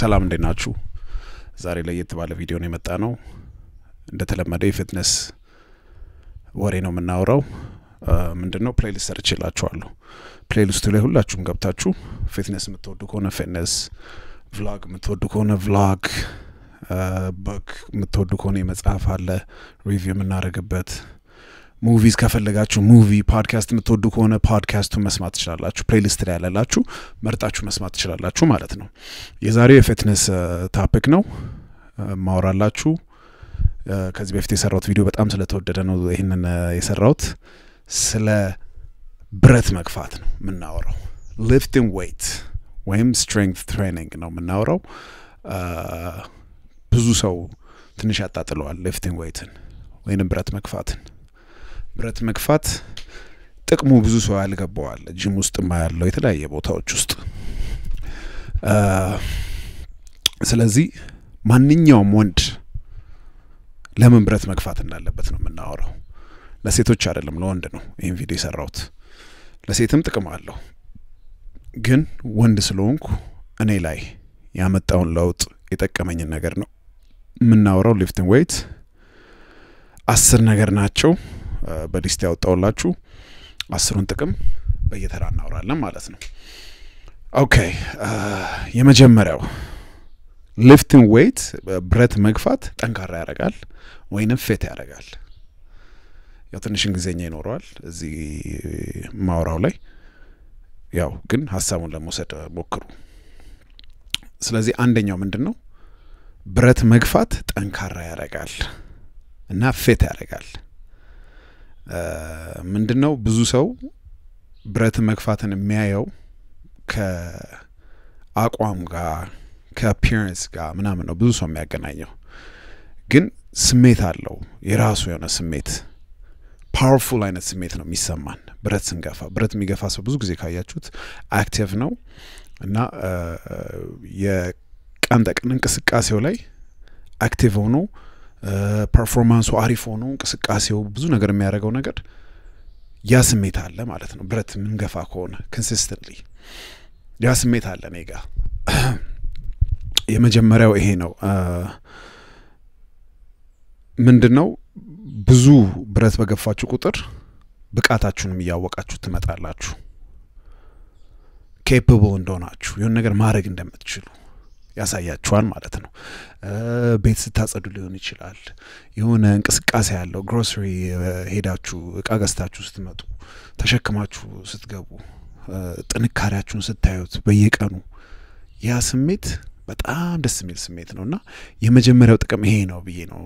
ሰላም እንደናችሁ ዛሬ ላይ የተባለ ቪዲዮ ነው የመጣ ነው እንደተለመደው የፊትነስ ወሬ ነው የምናወራው ምንድነው ፕሌሊስት ሰርችላችኋለሁ ፕሌሊስቱ ላይ ሁላችሁም ገብታችሁ ፊትነስ የምትወዱ ከሆነ ፊትነስ vlog የምትወዱ ከሆነ vlog book የምትወዱ ከሆነ መጽሐፍ አለ ሪቪው የምናደርግበት ሙቪስ ከፈለጋችሁ ሙቪ ፖድካስት የምትወዱ ከሆነ ፖድካስቱን መስማት ትችላላችሁ ፕሌሊስት ላይ ያለላችሁ መርጣችሁ መስማት ትችላላችሁ ማለት ነው የዛሬው የፊትነስ ቶፒክ ነው ማውራላችሁ ከዚህ በፊት የሰራሁት ቪዲዮ በጣም ስለተወደደ ነው ይሄንን የሰራሁት ስለ ብረት መግፋት ነው ምናወራው lifting weight ወይም strength training ነው ምናወራው ብዙ ሰው ትንሽ ያጣጥለዋል lifting weighትን ወይንም ብረት መግፋት ጥቅሙ ብዙ ሰው ያልገባዋል ጂም ውስጥ ማያለው የተለያየ ቦታዎች ውስጥ ስለዚህ ማንኛውም ወንድ ለምን ብረት መግፋት እንዳለበት ነው ምናወራው ለሴቶች አይደለም ለወንድ ነው ይሄን ቪዲዮ የሰራሁት ለሴትም ጥቅም አለው ግን ወንድ ስለሆንኩ እኔ ላይ ያመጣውን ለውጥ የጠቀመኝ ነገር ነው ምናወራው lifting weight 10 ነገር ናቸው በሊስት ያወጣውላችሁ 10ን ጥቅም በየተራ እናወራለን ማለት ነው ኦኬ የመጀመሪያው lifting weight ብረት መግፋት ጠንካራ ያደርጋል ወይንም ፊት ያደርጋል ያው ትንሽ እንግሊዘኛ ይኖራል እዚህ ማውራው ላይ ያው ግን ሐሳቡን ለመውሰድ ሞክሩ ስለዚህ አንደኛው ምንድነው ብረት መግፋት ጠንካራ ያደርጋል እና ፊት ያደርጋል ምንድነው ብዙ ሰው ብረት መግፋትን የሚያየው ከአቋም ጋር ከappearance ጋር ምናምን ነው ብዙ ሰው የሚያገናኘው ግን ስሜት አለው የራሱ የሆነ ስሜት powerful አይነት ስሜት ነው የሚሰማን ብረት ስንገፋ ብረት የሚገፋ ሰው ብዙ ጊዜ ካያችሁት active ነው እና የቀን ተቀን እንቅስቃሴው ላይ active ሆኖ ፐርፎርማንሱ አሪፍ ሆኖ እንቅስቃሴው ብዙ ነገር የሚያደርገው ነገር ያ ስሜት አለ ማለት ነው ብረት ምንገፋ ከሆነ consistently ያ ስሜት አለ ነጋ የመጀመሪያው ይሄ ነው ምንድነው ብዙ ብረት በገፋችሁ ቁጥር ብቃታችሁንም ያወቃችሁ ትመጣላችሁ capable እንደሆናችሁ የሆነ ነገር ማድረግ እንደምትችሉ ያሳያችኋል ማለት ነው ቤት ስታጸዱ ሊሆን ይችላል የሆነ እንቅስቃሴ ያለው ግሮሰሪ ሄዳችሁ እቃ ገዝታችሁ ስትመጡ ተሸክማችሁ ስትገቡ ጥንካሬያችሁን ስታዩት በየቀኑ ያ ስሜት በጣም ደስ የሚል ስሜት ነውና የመጀመሪያው ጥቅም ይሄ ነው ብዬ ነው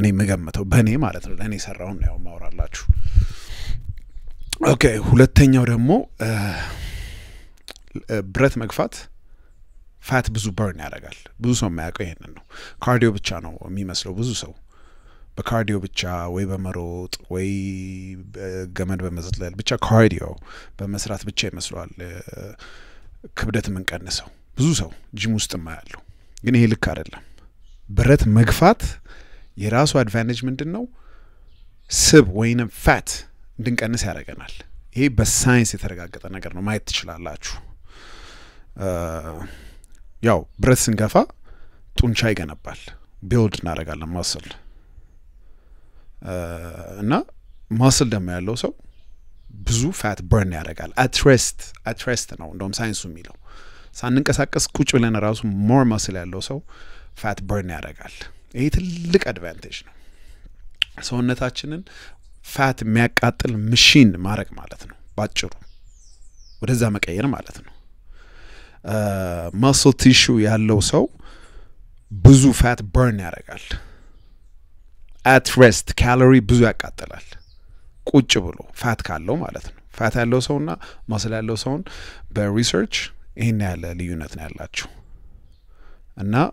እኔ መገመተው በእኔ ማለት ነው ለኔ ሰራው ነው ያው ማውራላችሁ ኦኬ ሁለተኛው ደግሞ ብረት መግፋት ፋት ብዙ በርን ያደርጋል ብዙ ሰው የማያውቀው ይሄንን ነው ካርዲዮ ብቻ ነው የሚመስለው ብዙ ሰው በካርዲዮ ብቻ ወይ በመሮጥ ወይ ገመድ በመዝለል ብቻ ካርዲዮ በመስራት ብቻ ይመስላል ክብደት መንቀነሰው ብዙ ሰው ጂም ውስጥ ማያለው ግን ይሄ ልክ አይደለም ብረት መግፋት የራሱ አድቫንቴጅ ምንድነው ስብ ወይንም ፋት እንድንቀንስ ያደርገናል ይሄ በሳይንስ የተረጋገጠ ነገር ነው ማየት ትችላላችሁ ያው ብረት ስንገፋ ጡንቻ ይገነባል ቢልድ እናደርጋለን ማስል እና ማስል ደግሞ ያለው ሰው ብዙ ፋት በርን ያደርጋል at rest ነው እንደውም ሳይንሱ የሚለው ሳንንቀሳቀስ ቁጭ ብለን ራሱ ሞር ማስል ያለው ሰው ፋት በርን ያደርጋል ይሄ ትልቅ አድቫንቴጅ ነው ሰውነታችንን ፋት የሚያቃጥል ማሽን ማድረግ ማለት ነው ባጭሩ ወደዛ መቀየር ማለት ነው muscle tissue ያለው ሰው ብዙ ፋት በርን ያደርጋል at rest calorie ብዙ ያቃጥላል ቁጭ ብሎ ፋት ካለው ማለት ነው ፋት ያለው ሰውና muscle ያለው ሰውን በሪሰርች ይሄን ያለ ልዩነት ነው ያላችሁ እና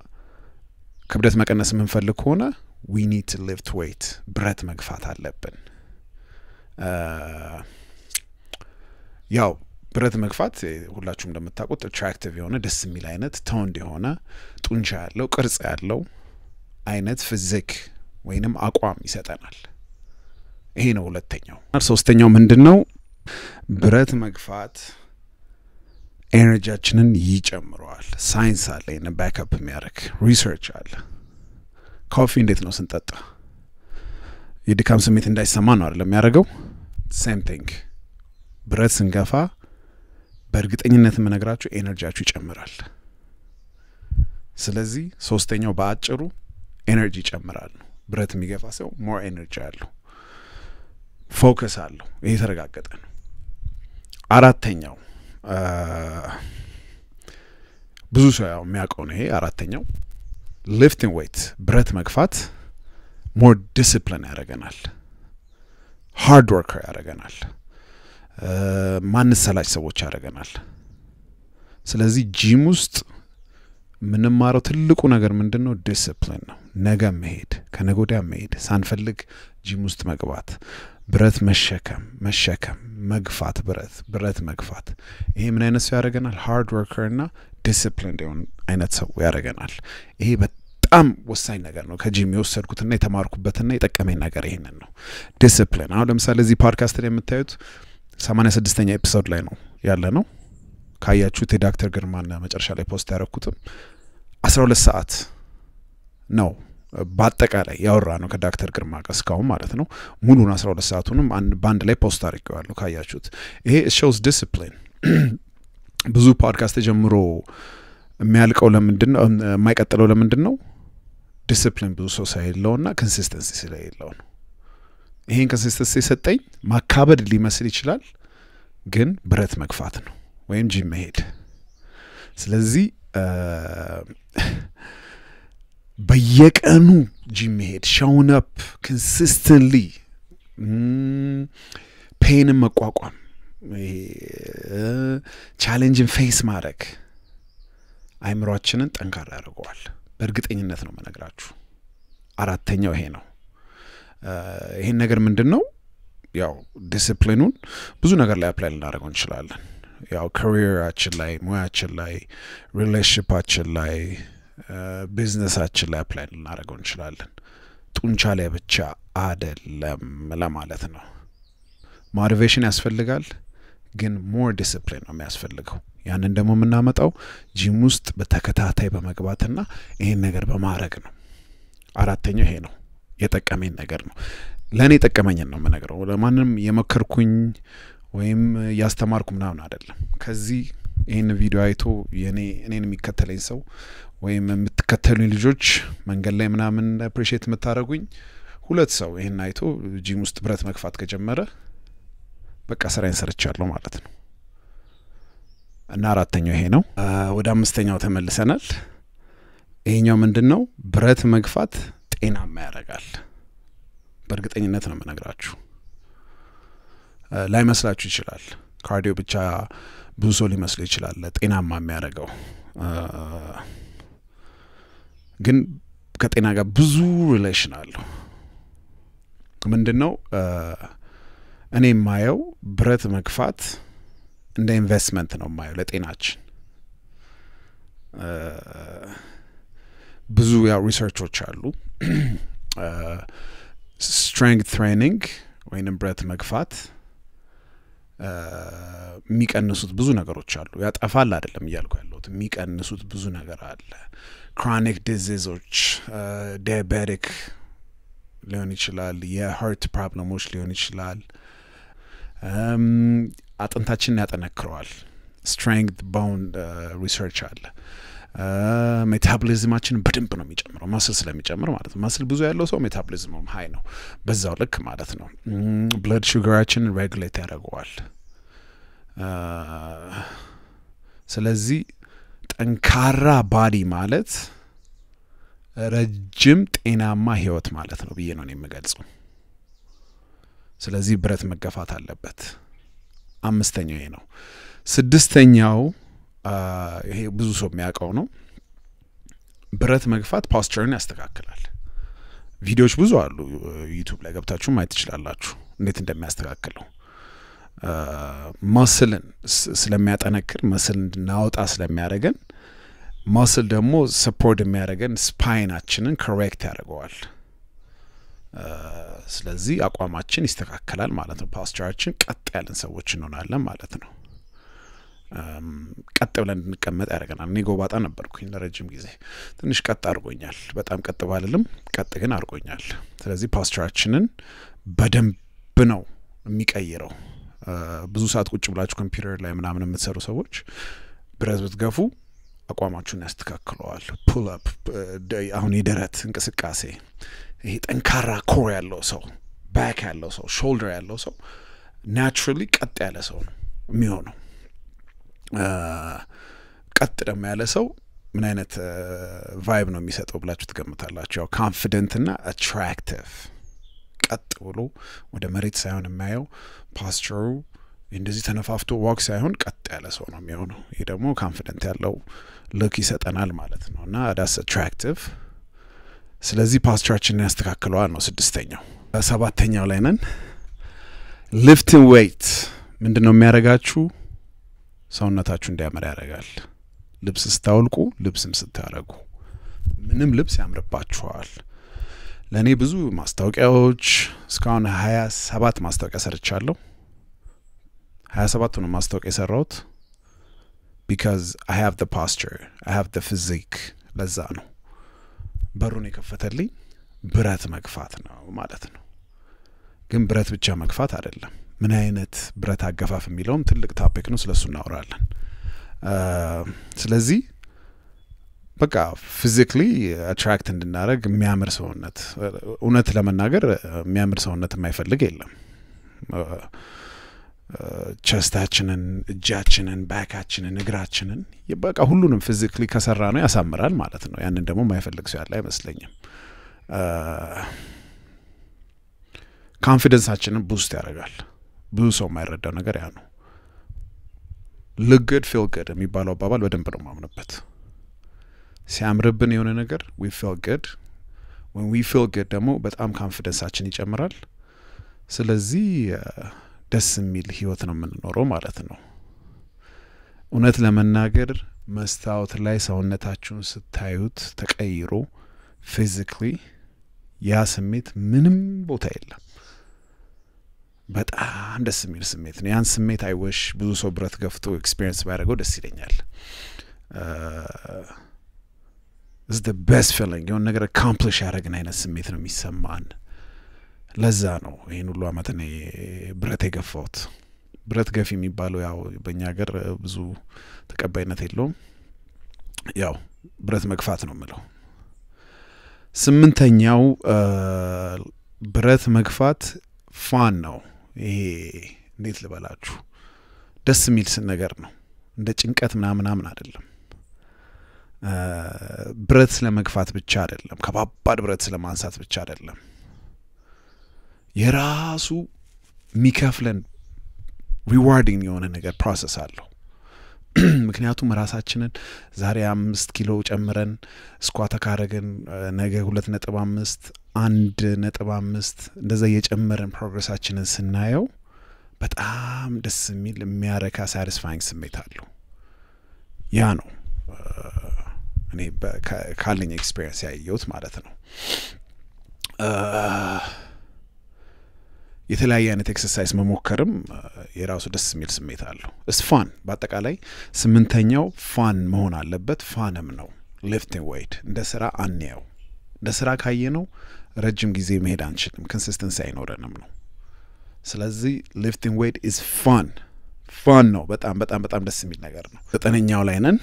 ክብደት መቀነስ የምንፈልግ ከሆነ we need to lift weight ብረት መግፋት አለብን ያው ብረት መግፋት ሁላችሁም እንደምታውቁት attractive የሆነ ደስ የሚል አይነት ቶንድ የሆነ ጡንቻ ያለው ቅርጽ ያለው አይነት ፊዚክ ወይንም አቋም ይሰጠናል ይሄ ነው ሁለተኛው ሶስተኛው ምንድነው ብረት መግፋት ኤነርጂያችንን ይጨምረዋል ሳይንስ አለ እና ባክአፕ የሚያደርግ ሪሰርች አለ ኮፊ እንዴት ነው ስንጠጣ የድካም ስሜት እንዳይሰማ ነው አይደል የሚያደርገው ሴም ቲንግ ብረት ስንገፋ በእርግጠኝነት የምነግራችሁ ኤነርጂያችሁ ይጨምራል ስለዚህ ሶስተኛው በአጭሩ ኤነርጂ ይጨምራል ብረት የሚገፋ ሰው ሞር ኤነርጂ አለው ፎከስ አለው ይሄ ተረጋገጠ ነው አራተኛው ብዙ ሰው ያው የሚያውቀው ነው ይሄ አራተኛው ሊፍቲንግ ዌይት ብረት መግፋት ሞር ዲሲፕሊን ያደርገናል ሃርድ ወርከር ያደርገናል ማንሰላች ሰዎች ያደርገናል ስለዚህ ጂም ውስጥ ምንማረው ትልቁ ነገር ምንድነው ዲሲፕሊን ነው ነገ መሄድ ከነጎዳ መሄድ ሳንፈልግ ጂም ውስጥ መግባት ብረት መሸከም መግፋት ብረት መግፋት ይሄ ምን አይነት ሰው ያደርገናል ሃርድ ወርከር እና ዲሲፕሊን ዲሆን አይነት ሰው ያደርገናል ይሄ በጣም ወሳኝ ነገር ነው ከጂም የወሰድኩትና የተማርኩበትና የጠቀመኝ ነገር ይሄንን ነው ዲሲፕሊን አሁን ለምሳሌ እዚህ ፖድካስት ላይ የምታዩት 86ኛ ኤፒሶድ ላይ ነው ያለ ነው ካያችሁት የዶክተር ግርማን መጨረሻ ላይ ፖስት ያደረኩትም 12 ሰዓት ነው በአጠቃላይ ያወራ ነው ከዶክተር ግርማ ጋር እስካሁን ማለት ነው ሙሉን 12 ሰዓቱንም ባንድ ላይ ፖስት አድርጌዋለሁ ካያችሁት ይሄ shows discipline ብዙ ፖድካስት ጀምሮ የሚያልቀው ለምንድነው የማይቀጥለው ለምንድነው ዲሲፕሊን ብዙ ሰው ሳይለውና ኮንሲስተንሲ ስለሌለው ነው ይሄን ኮንሲስተንሲ ሰጠኝ ማካበድ ሊመስል ይችላል ግን ብረት መግፋት ነው ወይም ጂም መሄድ ስለዚህ በየቀኑ ጂም መሄድ showing up consistently ፔን መቋቋም ቻሌንጅን ፌስ ማድረግ አይምሮአችንን ጠንካራ ያደርገዋል በእርግጠኝነት ነው መነግራችሁ አራተኛው ይሄ ነው ይሄን ነገር ምንድነው ያው ዲሲፕሊኑን ብዙ ነገር ላይ አፕላይ ልናደርገው እንችላለን ያው ካሪየራችን ላይ ሙያችን ላይ ሪሌሽንሺፓችን ላይ ቢዝነሳችን ላይ አፕላይ ልናደርገው እንችላለን ጡንቻ ላይ ብቻ አይደለም ለማለት ነው ሞቲቬሽን ያስፈልጋል ግን ሞር ዲሲፕሊን ነው የሚያስፈልገው ያንን ደግሞ የምናመጣው ጂም ውስጥ በተከታታይ በመግባትና ይሄን ነገር በማድረግ ነው አራተኛው ይሄ ነው የጠቀመኝ ነገር ነው ለኔ ጠቀመኝን ነው የምነግረው ለማንንም የመከርኩኝ ወይም ያስተማርኩ ምናምን አይደለም ከዚህ ይሄን ቪዲዮ አይቶ እኔን የሚከተለኝ ሰው ወይም የምትከተሉኝ ልጆች መንገድ ላይ ምናምን አፕሪሺየት የምታረጉኝ ሁለት ሰው ይሄን አይቶ ጂም ውስጥ ብረት መግፋት ከጀመረ በቃ ስራዬን ሰርቻለሁ ማለት ነው እና አራተኛው ይሄ ነው ወደ አምስተኛው ተመልሰናል ይሄኛው ምንድነው ብረት መግፋት ጤናማ ያደርጋል በእርግጠኝነት ነው የምነግራችሁ ላይ መስላችሁ ይችላል ካርዲዮ ብቻ ብዙ ሰው ሊመስል ይችላል ጤናማ የሚያደርገው ግን ከጤና ጋር ብዙ ሪሌሽን አለው ምንድነው እኔ ማየው ብረት መግፋት እንደ ኢንቨስትመንት ነው ማየው ለጤናችን ብዙ ያው ሪሰርቾች አሉ ስትሬንግዝ ትሬኒንግ ወይንም ብረት መግፋት የሚቀንሱት ብዙ ነገሮች አሉ ያጠፋል አይደለም ይያልኩ ያለሁት የሚቀንሱት ብዙ ነገር አለ ክሮኒክ ዲዚዞች ዳያቤቲክ ሊሆን ይችላል የሃርት ፕሮብሌሞች ሊሆን ይችላል አጥንታችንን ያጠነክረዋል ስትሬንግዝ ቦን ሪሰርች አለ ሜታቦሊዝማችን በደንብ ነው የሚጨምረው ማስል ስለሚጨምር ማለት ነው ማስል ብዙ ያለው ሰው ሜታቦሊዝሙም ሃይ ነው በዛው ልክ ማለት ነው ብለድ ሹገራችን ሬጉሌት ያደርገዋል ስለዚህ ጠንካራ ባዲ ማለት ረጅም ጤናማ ህይወት ማለት ነው ብዬ ነው የምገልጸው ስለዚህ ብረት መገፋት አለበት አምስተኛው ይሄ ነው ስድስተኛው ይሄ ብዙ ሰው የሚያውቀው ነው ብረት መግፋት ፖስቸርን ያስተካክላል ቪዲዮዎች ብዙ አሉ ዩቲዩብ ላይ ገብታችሁ ማየት ትችላላችሁ እንዴት እንደሚያስተካክለው ማስልን ስለሚያጠነክር ማስል እንድናወጣ ስለሚያደርገን ማስል ደግሞ ሰፖርት የሚያደርገን ስፓይናችንን ኮሬክት ያደርገዋል ስለዚህ አቋማችን ይስተካከላል ማለት ነው ፖስቸራችን ቀጥ ያለን ሰዎች እንሆናለን ማለት ነው ቀጥ ብለን እንድንቀመጥ ያደርገናል። እኔ ጎባጣ ነበርኩኝ ለረጅም ጊዜ ትንሽ ቀጥ አድርጎኛል። በጣም ቀጥ ባልልም ቀጥ ግን አድርጎኛል። ስለዚህ ፖስቸራችንን በደንብ ነው የሚቀይረው። ብዙ ሰዓት ቁጭ ብላችሁ ኮምፒውተር ላይ ምናምን የምትሰሩ ሰዎች ብረት ብትገፉ አቋማችሁን ያስተካክለዋል። ፑል አፕ አሁን የደረት እንቅስቃሴ ይሄ ጠንካራ ኮር ያለው ሰው ባክ ያለው ሰው ሾልደር ያለው ሰው ናቹራሊ ቀጥ ያለ ሰው ነው የሚሆነው። ቀጥ ደግሞ ያለ ሰው ምን አይነት ቫይብ ነው የሚሰጠው ብላችሁ ትገምታላችሁ? ያው ኮንፊደንት እና አትራክቲቭ ቀጥ ብሎ ወደ መሬት ሳይሆን የሚያየው ፖስቸሩ እንደዚህ ተነፋፍቶ ዋክ ሳይሆን ቀጥ ያለ ሰው ነው የሚሆነው። ይሄ ደግሞ ኮንፊደንት ያለው ሉክ ይሰጠናል ማለት ነው እና ዳስ አትራክቲቭ። ስለዚህ ፖስቸራችንን ያስተካክለዋል ነው 6ኛው። 7ኛው ላይ ነን። ሊፍቲንግ ዌይት ምንድነው የሚያደርጋችሁ? ሰውነታችሁ እንዲያምር ያደርጋል። ልብስ ስታወልቁ ልብስም ስታረጉ ምንም ልብስ ያምርባችኋል። ለኔ ብዙ ማስታወቂያዎች እስካሁን 27 ማስታወቂያ ሰርቻለሁ። 27 ነው ማስታወቂያ የሰራሁት because I have the posture, I have the physique። ለዛ ነው በሩን የከፈተልኝ ብረት መግፋት ነው ማለት ነው። ግን ብረት ብቻ መግፋት አይደለም። ምን አይነት ብረት አገፋፍ የሚለውም ትልቅ ቶፒክ ነው። ስለሱ እናወራለን። ስለዚህ በቃ ፊዚካሊ አትራክት እንድናረግ የሚያምር ሰውነት እውነት ለመናገር የሚያምር ሰውነት የማይፈልግ የለም። ቸስታችንን፣ እጃችንን፣ ባካችንን፣ እግራችንን በቃ ሁሉንም ፊዚካሊ ከሰራ ነው ያሳምራል ማለት ነው። ያንን ደግሞ የማይፈልግ ሰው ያለ አይመስለኝም። ኮንፊደንሳችንን ቡስት ያደርጋል። ብዙ ሰው የማይረዳው ነገር ያ ነው። look good feel good የሚባለው አባባል በደንብ ነው ማምነበት። ሲያምርብን የሆነ ነገር we feel good, when we feel good ደግሞ በጣም ኮንፊደንሳችን ይጨምራል። ስለዚህ ደስ የሚል ህይወት ነው የምንኖረው ማለት ነው። እውነት ለመናገር መስታወት ላይ ሰውነታችሁን ስታዩት ተቀይሮ ፊዚካሊ ያ ስሜት ምንም ቦታ የለም። በጣም ደስ የሚል ስሜት ነው። ያን ስሜት አይ ዊሽ ብዙ ሰው ብረት ገፍቶ ኤክስፒሪየንስ ባያደርገው ደስ ይለኛል። is the best feeling የሆነ ነገር accomplish ያደረግን አይነት ስሜት ነው የሚሰማን። ለዛ ነው ይሄን ሁሉ አመት እኔ ብረት የገፋሁት። ብረት ገፊ የሚባለው ያው በእኛ ሀገር ብዙ ተቀባይነት የለውም። ያው ብረት መግፋት ነው የምለው። 8ኛው ብረት መግፋት ፋን ነው። ይሄ እንዴት ልበላችሁ ደስ የሚል ነገር ነው። እንደ ጭንቀት ምናምን አይደለም። ብረት ስለመግፋት ብቻ አይደለም። ከባባድ ብረት ስለማንሳት ብቻ አይደለም። የራሱ የሚከፍለን ሪዋርዲንግ የሆነ ነገር ፕሮሰስ አለው። ምክንያቱም ራሳችንን ዛሬ 5 ኪሎ ጨምረን ስኳት ካረገን ነገ 2.5 1.5 እንደዛ እየጨመረን ፕሮግሬሳችንን ስናየው በጣም ደስ የሚል የሚያረካ ሳቲስፋይንግ ስሜት አለው። ያ ነው እኔ ካለኝ ኤክስፒሪየንስ ያየሁት ማለት ነው። የተለያየ አይነት ኤክሰርሳይዝ መሞከርም የራሱ ደስ የሚል ስሜት አለው። እስ ፋን በአጠቃላይ 8ኛው ፋን መሆን አለበት። ፋንም ነው ሊፍቲንግ ዌይት። እንደ ስራ አንየው። እንደ ስራ ካየነው ረጅም ጊዜ መሄድ አንችልም፣ ኮንሲስተንሲ አይኖረንም ነው። ስለዚህ ሊፍቲንግ ዌይት ኢዝ ፋን ነው። በጣም በጣም በጣም ደስ የሚል ነገር ነው። 9ኛው ላይ ነን።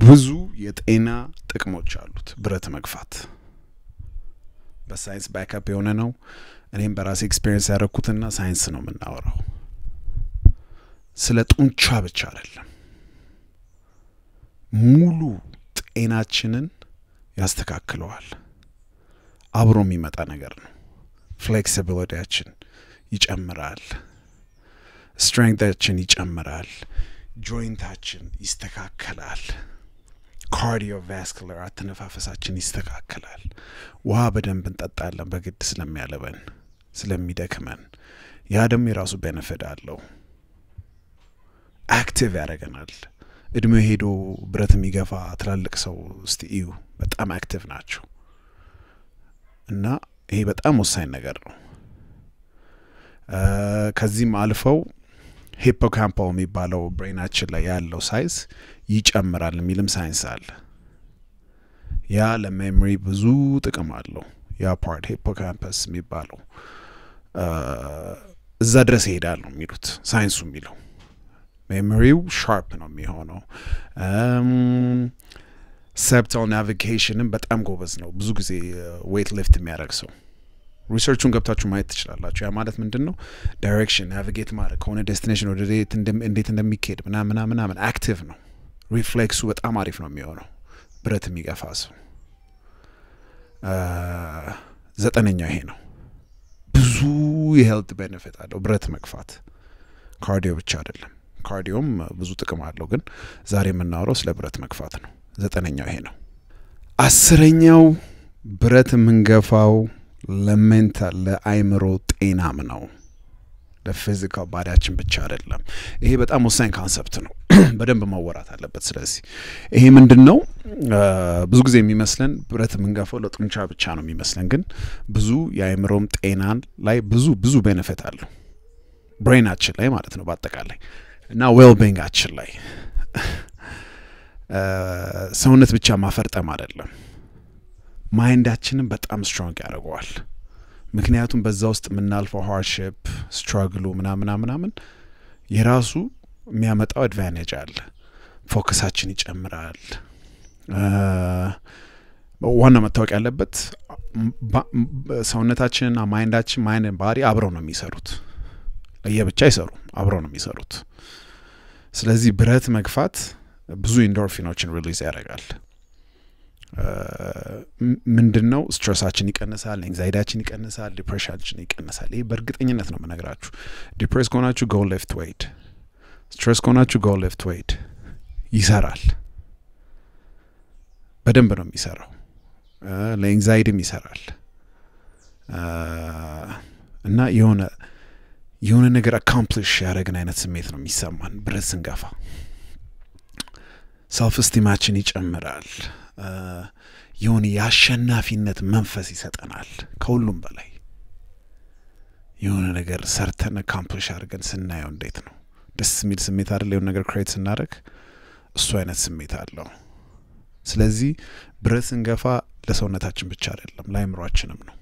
ብዙ የጤና ጥቅሞች አሉት ብረት መግፋት። በሳይንስ ባክአፕ የሆነ ነው። እኔም በራሴ ኤክስፒሪየንስ ያደረኩትና ሳይንስ ነው የምናወራው። ስለ ጡንቻ ብቻ አይደለም፣ ሙሉ ጤናችንን ያስተካክለዋል። አብሮ የሚመጣ ነገር ነው። ፍሌክሲቢሊቲያችን ይጨምራል፣ ስትሬንግታችን ይጨምራል፣ ጆይንታችን ይስተካከላል፣ ካርዲዮቫስኩላር አተነፋፈሳችን ይስተካከላል። ውሃ በደንብ እንጠጣለን በግድ ስለሚያለበን ስለሚደክመን። ያ ደግሞ የራሱ ቤኔፊት አለው። አክቲቭ ያደርገናል። እድሜ ሄዶ ብረት የሚገፋ ትላልቅ ሰው እስቲ እዩ፣ በጣም አክቲቭ ናቸው። እና ይሄ በጣም ወሳኝ ነገር ነው። ከዚህም አልፈው ሂፖካምፓል የሚባለው ብሬናችን ላይ ያለው ሳይዝ ይጨምራል የሚልም ሳይንስ አለ። ያ ለሜሞሪ ብዙ ጥቅም አለው። ያ ፓርት ሂፖካምፐስ የሚባለው እዛ ድረስ ይሄዳል ነው የሚሉት ሳይንሱ የሚለው። ሜሞሪው ሻርፕ ነው የሚሆነው። ሰብታል ናቪጌሽንም በጣም ጎበዝ ነው። ብዙ ጊዜ ዌይት ሊፍት የሚያደርግ ሰው ሪሰርቹን ገብታችሁ ማየት ትችላላችሁ። ያ ማለት ምንድነው? ዳይሬክሽን ናቪጌት ማድረግ ከሆነ ዴስቲኔሽን ወደ እንዴት እንደሚካሄድ ምናምን አክቲቭ ነው። ሪፍሌክሱ በጣም አሪፍ ነው የሚሆነው ብረት የሚገፋ ሰው። 9ኛው ይሄ ነው። ብዙ የሄልት ቤኔፊት አለው ብረት መግፋት። ካርዲዮ ብቻ አይደለም። ካርዲዮም ብዙ ጥቅም አለው፣ ግን ዛሬ የምናወራው ስለ ብረት መግፋት ነው። 9ኛው ይሄ ነው። 10ኛው ብረት የምንገፋው ለሜንታል ለአይምሮ ጤናም ነው። ለፊዚካል ባዲያችን ብቻ አይደለም። ይሄ በጣም ወሳኝ ኮንሰፕት ነው። በደንብ መወራት አለበት። ስለዚህ ይሄ ምንድነው? ብዙ ጊዜ የሚመስለን ብረት የምንገፋው ለጡንቻ ብቻ ነው የሚመስለን፣ ግን ብዙ የአይምሮም ጤናን ላይ ብዙ ቤኔፊት አለው። ብሬናችን ላይ ማለት ነው በአጠቃላይ እና ዌልቢንጋችን ላይ ሰውነት ብቻ ማፈርጠም አይደለም፣ ማይንዳችንን በጣም ስትሮንግ ያደርገዋል። ምክንያቱም በዛ ውስጥ የምናልፈው ሃርድሺፕ ስትራግሉ ምናምን የራሱ የሚያመጣው አድቫንቴጅ አለ። ፎከሳችን ይጨምራል። ዋና መታወቅ ያለበት ሰውነታችንና ማይንድ ባዲ አብረው ነው የሚሰሩት። ለየብቻ አይሰሩ፣ አብረው ነው የሚሰሩት። ስለዚህ ብረት መግፋት ብዙ ኢንዶርፊኖችን ሪሊዝ ያደርጋል። ምንድነው? ስትሬሳችን ይቀንሳል፣ አንግዛይቲያችን ይቀንሳል፣ ዲፕሬሽናችን ይቀንሳል። ይሄ በእርግጠኝነት ነው የምነግራችሁ። ዲፕሬስ ከሆናችሁ ጎ ሊፍት ዌይት፣ ስትሬስ ከሆናችሁ ጎ ሊፍት ዌይት። ይሰራል፣ በደንብ ነው የሚሰራው። ለአንግዛይቲም ይሰራል እና የሆነ ነገር አካምፕሊሽ ያደረግን አይነት ስሜት ነው የሚሰማን ብረት ስንገፋ። ሰልፍ ስቲማችን ይጨምራል። የሆነ የአሸናፊነት መንፈስ ይሰጠናል። ከሁሉም በላይ የሆነ ነገር ሰርተን አካምፕሊሽ አድርገን ስናየው እንዴት ነው ደስ የሚል ስሜት አይደል? የሆነ ነገር ክሬት ስናደርግ እሱ አይነት ስሜት አለው። ስለዚህ ብረት ስንገፋ ለሰውነታችን ብቻ አይደለም ለአይምሮአችንም ነው።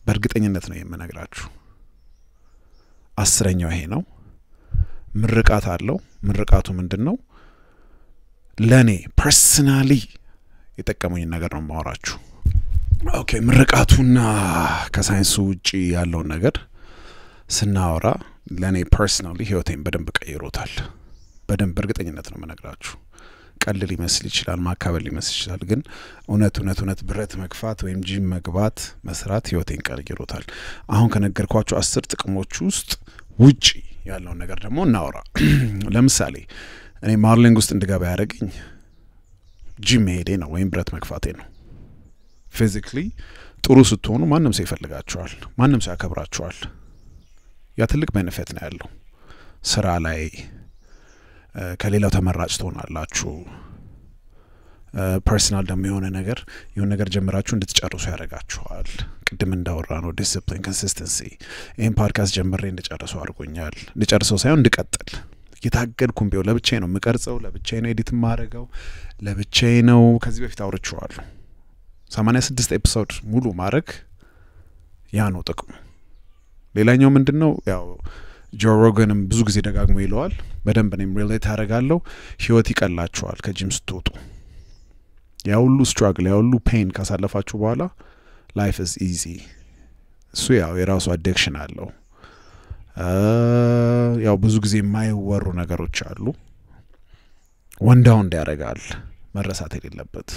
በእርግጠኝነት ነው የምነግራችሁ። 10ኛው ይሄ ነው። ምርቃት አለው። ምርቃቱ ምንድነው? ለኔ ፐርሰናሊ የጠቀመኝ ነገር ነው ማወራችሁ። ኦኬ፣ ምርቃቱና ከሳይንሱ ውጪ ያለው ነገር ስናወራ ለኔ ፐርሰናሊ ህይወቴን በደንብ ቀይሮታል። በደንብ እርግጠኝነት ነው የምነግራችሁ። ቀልል ሊመስል ይችላል፣ ማካበል ሊመስል ይችላል፣ ግን እውነት ብረት መግፋት ወይም ጂም መግባት መስራት ህይወቴን ቀይሮታል። አሁን ከነገርኳችሁ 10 ጥቅሞች ውስጥ ውጪ ያለው ነገር ደግሞ እናወራ። ለምሳሌ እኔ ማርሊንግ ውስጥ እንድገባ ያደረገኝ ጂም መሄዴ ነው ወይም ብረት መግፋቴ ነው። ፊዚካሊ ጥሩ ስትሆኑ ማንም ሰው ይፈልጋችኋል፣ ማንም ሰው ያከብራችኋል። ያ ትልቅ ቤኔፊት ነው ያለው። ስራ ላይ ከሌላው ተመራጭ ትሆናላችሁ። ፐርሰናል ደግሞ የሆነ ነገር ጀምራችሁ እንድትጨርሱ ያደርጋችኋል። ቅድም እንዳወራ ነው ዲሲፕሊን፣ ኮንሲስተንሲ። ይሄን ፖድካስት ጀምሬ እንድጨርሰው አድርጎኛል። እንድጨርሰው ሳይሆን እንድቀጥል የታገድኩም ቢሆን ለብቻዬ ነው የምቀርጸው፣ ለብቻዬ ነው ኤዲት ማድረገው፣ ለብቻዬ ነው። ከዚህ በፊት አውርቼዋለሁ። 86 ኤፒሶድ ሙሉ ማድረግ ያ ነው ጥቅሙ። ሌላኛው ምንድነው? ያው ጆ ሮገንም ብዙ ጊዜ ደጋግሞ ይለዋል። በደንብ እኔም ሪሌት አደርጋለሁ። ህይወት ይቀላችኋል ከጂም ስትወጡ። ያ ሁሉ ስትራግል፣ ያ ሁሉ ፔን ካሳለፋችሁ በኋላ ላይፍ ኢዝ ኢዚ። እሱ ያው የራሱ አዲክሽን አለው። ያው ብዙ ጊዜ የማይወሩ ነገሮች አሉ። ወንዳው እንዲያረጋል መረሳት የሌለበት።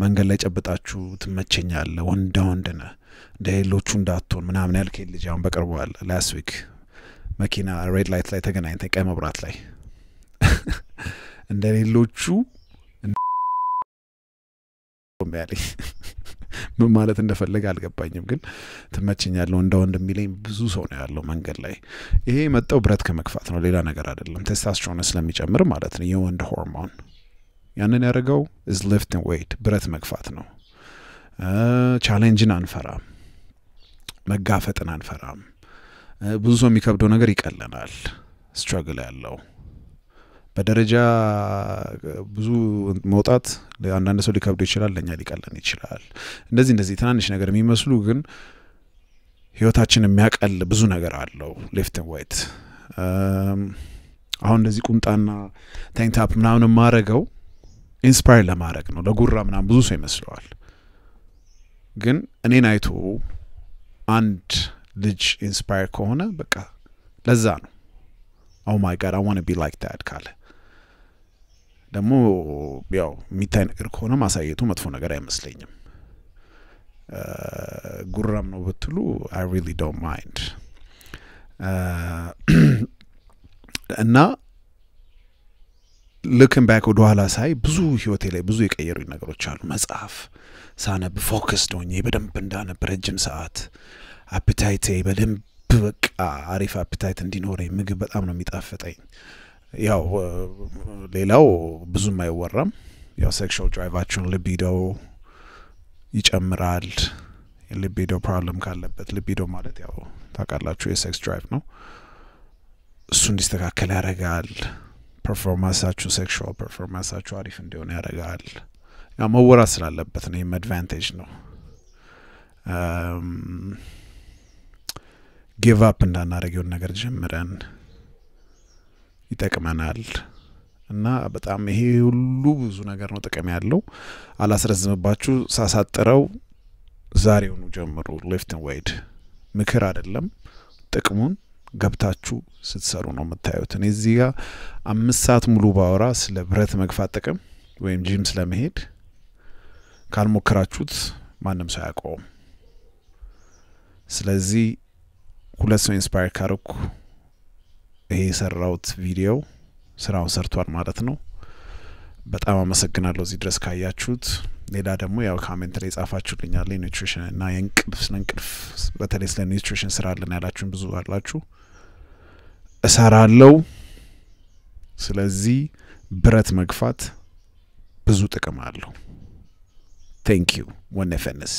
መንገድ ላይ ጨብጣችሁ ትመቸኛለህ ወንዳው እንደነ ደሌሎቹ እንዳትሆን ምናምን ያልከኝ ልጅ አሁን በቅርቡ አለ። ላስት ዊክ መኪና ሬድ ላይት ላይ ተገናኝተን ቀይ መብራት ላይ እንደሌሎቹ ያለኝ ምን ማለት እንደፈለገ አልገባኝም፣ ግን ትመቸኛለህ ወንዳው እንደሚለኝ ብዙ ሰው ነው ያለው መንገድ ላይ። ይሄ መጣው ብረት ከመግፋት ነው፣ ሌላ ነገር አይደለም። ቴስቶስትሮን ስለሚጨምር ማለት ነው፣ የወንድ ሆርሞን። ያንን ያደረገው is lifting weight፣ ብረት መግፋት ነው። ቻሌንጅን አንፈራም፣ መጋፈጥን አንፈራም። ብዙ ሰው የሚከብደው ነገር ይቀለናል ስትራግል ያለው በደረጃ ብዙ መውጣት ለአንዳንድ ሰው ሊከብደው ይችላል ለኛ ሊቀለን ይችላል እንደዚህ ትናንሽ ነገር የሚመስሉ ግን ህይወታችን የሚያቀል ብዙ ነገር አለው ሌፍት ኤንድ ዋይት አሁን እንደዚህ ቁምጣና ታንክ ታፕ ምናምን ማረገው ኢንስፓየር ለማድረግ ነው ለጉራ ምናምን ብዙ ሰው ይመስለዋል ግን እኔን አይቶ አንድ ልጅ ኢንስፓየር ከሆነ በቃ ለዛ ነው oh my god I want to be like that ካለ ደግሞ ያው የሚታይ ነገር ከሆነ ማሳየቱ መጥፎ ነገር አይመስለኝም ጉራም ነው ብትሉ I really don't mind እና looking back ወደ ኋላ ሳይ ብዙ ህይወቴ ላይ ብዙ የቀየሩኝ ነገሮች አሉ መጽሐፍ ሳነብ ፎከስድ ሆኜ በደንብ እንዳነብ ረጅም ሰዓት አፒታይቴ በደንብ በቃ አሪፍ አፒታይት እንዲኖረኝ ምግብ በጣም ነው የሚጣፍጠኝ ያው ሌላው ብዙም አይወራም ያው ሴክሹዋል ድራይቫችን ሊቢዶ ይጨምራል የሊቢዶ ፕሮብለም ካለበት ሊቢዶ ማለት ያው ታውቃላችሁ የሴክስ ድራይቭ ነው እሱ እንዲስተካከል ያደርጋል ፐርፎርማንሳችሁ ሴክሹዋል ፐርፎርማንሳችሁ አሪፍ እንዲሆን ያደርጋል ያው መወራት ስላለበት ነው አድቫንቴጅ ነው ጊቭ አፕ እንዳናረገው ነገር ጀምረን ይጠቅመናል እና በጣም ይሄ ሁሉ ብዙ ነገር ነው ጥቅም ያለው አላስረዝምባችሁ ሳሳጥረው ዛሬውኑ ጀምሩ ሌፍት ኤንድ ዋይት ምክር አይደለም ጥቅሙን ገብታችሁ ስትሰሩ ነው የምታዩት እኔ እዚህ ጋር 5 ሰዓት ሙሉ ባወራ ስለ ብረት መግፋት ጥቅም ወይም ጂም ስለመሄድ ካልሞከራችሁት ማንም ሰው ያቆም ስለዚህ ሁለት ሰው ኢንስፓየር ካረኩ ይሄ ሰራውት ቪዲዮ ስራውን ሰርቷል ማለት ነው በጣም አመሰግናለሁ እዚህ ድረስ ካያችሁት ሌላ ደግሞ ያው ኮሜንት ላይ ጻፋችሁልኛል ኒውትሪሽን እና የእንቅልፍ በተለይ ስለ ኒውትሪሽን ስራልን ያላችሁን ብዙ አላችሁ እሰራለሁ ስለዚህ ብረት መግፋት ብዙ ጥቅም አለው thank you ወነፈነስ